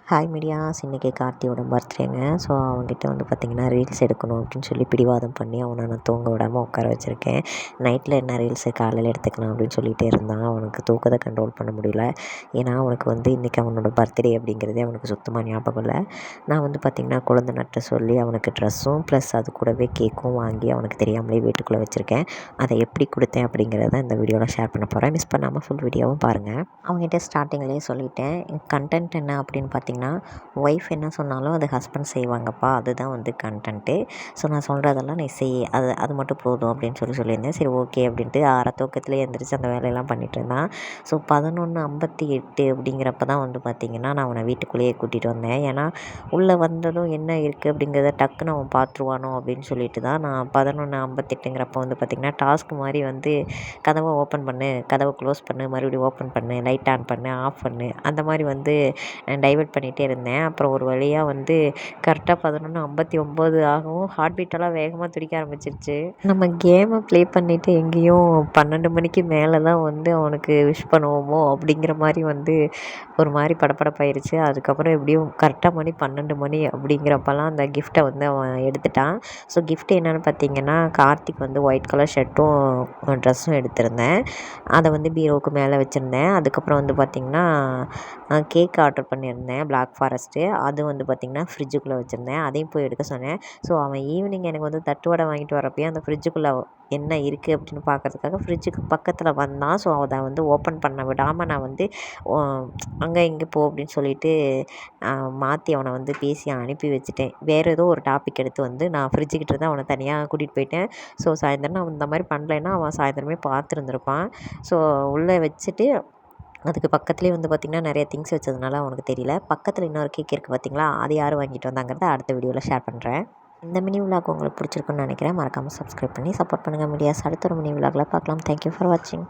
Hi medias, இன்றைக்கி கார்த்தியோட பர்த்டேங்க. So அவன்கிட்ட வந்து பார்த்திங்கன்னா ரீல்ஸ் எடுக்கணும் அப்படின்னு சொல்லி பிடிவாதம் பண்ணி அவனை நான் தூங்க விடாமல் உட்கார வச்சுருக்கேன். நைட்டில் என்ன ரீல்ஸு காலையில் எடுத்துக்கலாம் அப்படின்னு சொல்லிகிட்டே இருந்தான். அவனுக்கு தூக்கத்தை கண்ட்ரோல் பண்ண முடியல. ஏன்னா அவனுக்கு வந்து இன்றைக்கி அவனோட பர்த்டே அப்படிங்கிறதே அவனுக்கு சுத்தமாக ஞாபகம் இல்லை. நான் வந்து பார்த்திங்கன்னா குழந்தை நட்ட சொல்லி அவனுக்கு ட்ரெஸ்ஸும் ப்ளஸ் அது கூடவே கேக்கும் வாங்கி அவனுக்கு தெரியாமலே வீட்டுக்குள்ளே வச்சுருக்கேன். அதை எப்படி கொடுத்தேன் அப்படிங்கிறத இந்த வீடியோவில் ஷேர் பண்ண போகிறேன். மிஸ் பண்ணாமல் ஃபுல் வீடியோவும் பாருங்கள். அவங்ககிட்ட ஸ்டார்டிங்லேயே சொல்லிட்டேன், கண்டென்ட் என்ன அப்படின்னு பார்த்திங்கன்னா, ஒய்ஃப் என்ன சொன்னாலும் அது ஹஸ்பண்ட் செய்வாங்கப்பா, அதுதான் வந்து கண்டென்ட்டு. ஸோ நான் சொல்கிறதெல்லாம் நீ செய், அது மட்டும் போதும் அப்படின்னு சொல்லியிருந்தேன். சரி ஓகே அப்படின்ட்டு தூக்கத்துலேயே எழுந்திரிச்சு அந்த வேலையெல்லாம் பண்ணிகிட்டு இருந்தான். ஸோ 11:58 அப்படிங்கிறப்ப தான் வந்து பார்த்திங்கன்னா நான் அவனை வீட்டுக்குள்ளேயே கூட்டிகிட்டு வந்தேன். ஏன்னா உள்ளே வந்ததும் என்ன இருக்குது அப்படிங்கிறத டக்குன்னு அவன் பார்த்துருவானோ அப்படின்னு சொல்லிட்டு தான் நான் 11:58ங்கிறப்ப வந்து பார்த்திங்கன்னா டாஸ்க் மாதிரி வந்து கதவை ஓப்பன் பண்ணு, கதவை க்ளோஸ் பண்ணு, மறுபடியும் ஓப்பன் பண்ணு, லைட் ஆன் பண்ணு, ஆஃப் பண்ணு, அந்த மாதிரி வந்து டைவர்ட் பண்ணிகிட்டே இருந்தேன். அப்புறம் ஒரு வழியாக வந்து கரெக்டாக 11:59 ஆகவும் ஹார்ட் பீட்டெல்லாம் வேகமாக துடிக்க ஆரம்பிச்சிருச்சு. நம்ம கேமை ப்ளே பண்ணிவிட்டு எங்கேயும் 12 மணிக்கு மேலே தான் வந்து அவனுக்கு விஷ் பண்ணுவோமோ அப்படிங்கிற மாதிரி வந்து ஒரு மாதிரி படபடப்பாயிருச்சு. அதுக்கப்புறம் எப்படியும் கரெக்டாக மணி 12 மணி அப்படிங்கிறப்பெல்லாம் அந்த கிஃப்ட்டை வந்து அவன் எடுத்துட்டான். ஸோ கிஃப்ட் என்னென்னு பார்த்தீங்கன்னா, கார்த்திக் வந்து ஒயிட் கலர் ஷர்ட்டும் ட்ரெஸ்ஸும் எடுத்திருந்தேன். அதை வந்து பீரோவுக்கு மேலே வச்சுருந்தேன். அதுக்கப்புறம் வந்து பார்த்திங்கன்னா கேக் ஆர்டர் பண்ணியிருந்தேன், பிளாக் ஃபாரஸ்ட்டு. அது வந்து பார்த்திங்கன்னா ஃப்ரிட்ஜுக்குள்ளே வச்சுருந்தேன். அதையும் போய் எடுக்க சொன்னேன். ஸோ அவன் ஈவினிங் எனக்கு வந்து தட்டு வடை வாங்கிட்டு வரப்பயே அந்த ஃப்ரிட்ஜுக்குள்ளே என்ன இருக்குது அப்படின்னு பார்க்கறதுக்காக ஃப்ரிட்ஜுக்கு பக்கத்தில் வந்தான். ஸோ அதை வந்து ஓப்பன் பண்ண விடாமல் நான் வந்து அங்கே இங்கே போ அப்படின்னு சொல்லிட்டு மாற்றி அவனை வந்து பேசி அனுப்பி வச்சுட்டேன். வேறு ஏதோ ஒரு டாபிக் எடுத்து வந்து நான் ஃப்ரிட்ஜுக்கிட்ட இருந்து அவனை தனியாக கூட்டிகிட்டு போயிட்டேன். ஸோ சாயந்தரம் நான் இந்த மாதிரி பண்ணலைன்னா அவன் சாயந்தரமே பார்த்துருந்துருப்பான். ஸோ உள்ளே வச்சுட்டு அதுக்கு பக்கத்துலேயே வந்து பார்த்திங்கன்னா நிறைய திங்ஸ் வச்சதுனால அவனுக்கு தெரியல. பக்கத்தில் இன்னொரு கேக் இருக்குது பார்த்திங்களா, அது யார் வாங்கிட்டு வந்தாங்கிறத அடுத்த வீடியோவில் ஷேர் பண்ணுறேன். இந்த மினி விலாக் உங்களுக்கு பிடிச்சிருக்குன்னு நினைக்கிறேன். மறக்காமல் சப்ஸ்கிரைப் பண்ணி சப்போர்ட் பண்ணுங்கள் மீடியாஸ். அடுத்த ஒரு மினி விலாகில் பார்க்கலாம். தேங்க்யூ ஃபார் வாட்சிங்.